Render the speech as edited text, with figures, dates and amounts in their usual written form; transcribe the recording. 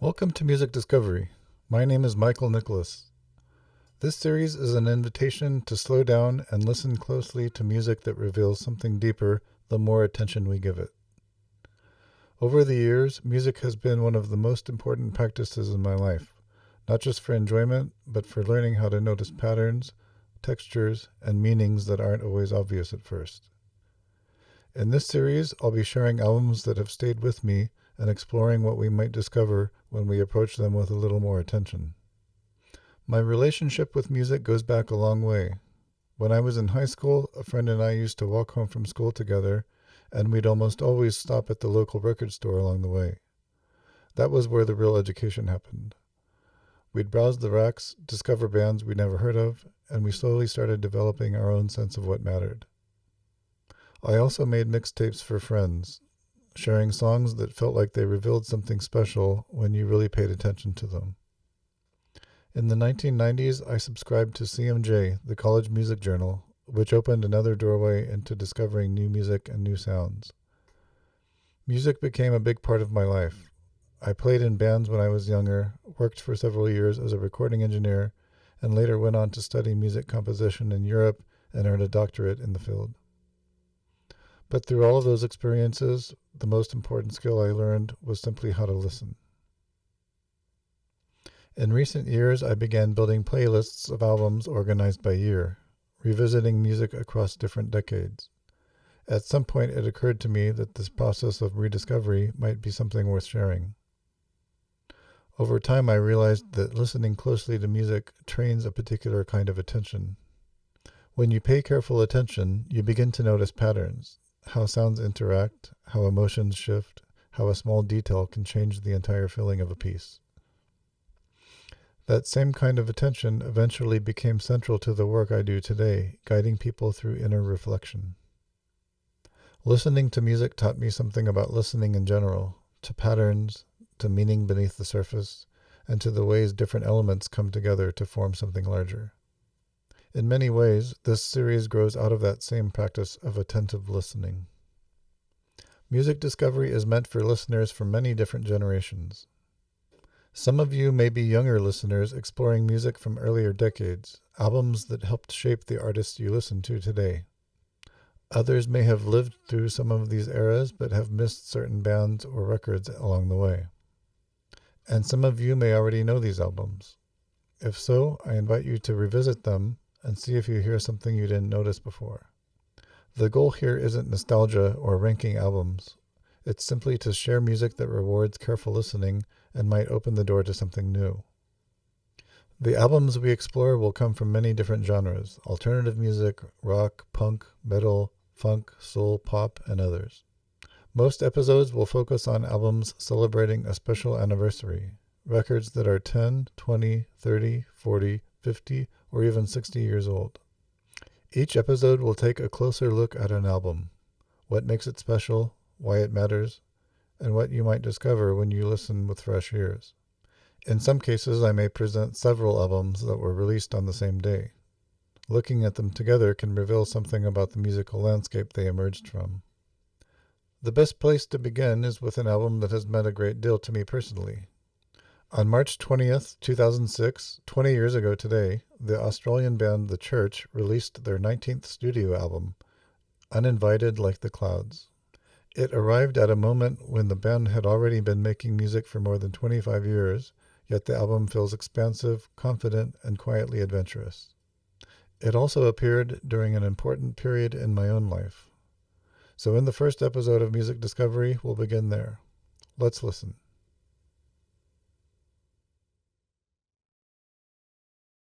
Welcome to Music Discovery. My name is Michael Nicholas. This series is an invitation to slow down and listen closely to music that reveals something deeper the more attention we give it. Over the years, music has been one of the most important practices in my life, not just for enjoyment, but for learning how to notice patterns, textures, and meanings that aren't always obvious at first. In this series, I'll be sharing albums that have stayed with me and exploring what we might discover when we approach them with a little more attention. My relationship with music goes back a long way. When I was in high school, a friend and I used to walk home from school together, and we'd almost always stop at the local record store along the way. That was where the real education happened. We'd browse the racks, discover bands we'd never heard of, and we slowly started developing our own sense of what mattered. I also made mixtapes for friends, sharing songs that felt like they revealed something special when you really paid attention to them. In the 1990s, I subscribed to CMJ, the college music journal, which opened another doorway into discovering new music and new sounds. Music became a big part of my life. I played in bands when I was younger, worked for several years as a recording engineer, and later went on to study music composition in Europe and earned a doctorate in the field. But through all of those experiences, the most important skill I learned was simply how to listen. In recent years, I began building playlists of albums organized by year, revisiting music across different decades. At some point, it occurred to me that this process of rediscovery might be something worth sharing. Over time, I realized that listening closely to music trains a particular kind of attention. When you pay careful attention, you begin to notice patterns. How sounds interact, how emotions shift, how a small detail can change the entire feeling of a piece. That same kind of attention eventually became central to the work I do today, guiding people through inner reflection. Listening to music taught me something about listening in general, to patterns, to meaning beneath the surface, and to the ways different elements come together to form something larger. In many ways, this series grows out of that same practice of attentive listening. Music discovery is meant for listeners from many different generations. Some of you may be younger listeners exploring music from earlier decades, albums that helped shape the artists you listen to today. Others may have lived through some of these eras but have missed certain bands or records along the way. And some of you may already know these albums. If so, I invite you to revisit them and see if you hear something you didn't notice before. The goal here isn't nostalgia or ranking albums. It's simply to share music that rewards careful listening and might open the door to something new. The albums we explore will come from many different genres: alternative music, rock, punk, metal, funk, soul, pop, and others. Most episodes will focus on albums celebrating a special anniversary, records that are 10, 20, 30, 40, 50, or even 60 years old. Each episode will take a closer look at an album, what makes it special, why it matters, and what you might discover when you listen with fresh ears. In some cases, I may present several albums that were released on the same day. Looking at them together can reveal something about the musical landscape they emerged from. The best place to begin is with an album that has meant a great deal to me personally. On March 20th, 2006, 20 years ago today, the Australian band The Church released their 19th studio album, Uninvited Like the Clouds. It arrived at a moment when the band had already been making music for more than 25 years, yet the album feels expansive, confident, and quietly adventurous. It also appeared during an important period in my own life. So in the first episode of Music Discovery, we'll begin there. Let's listen.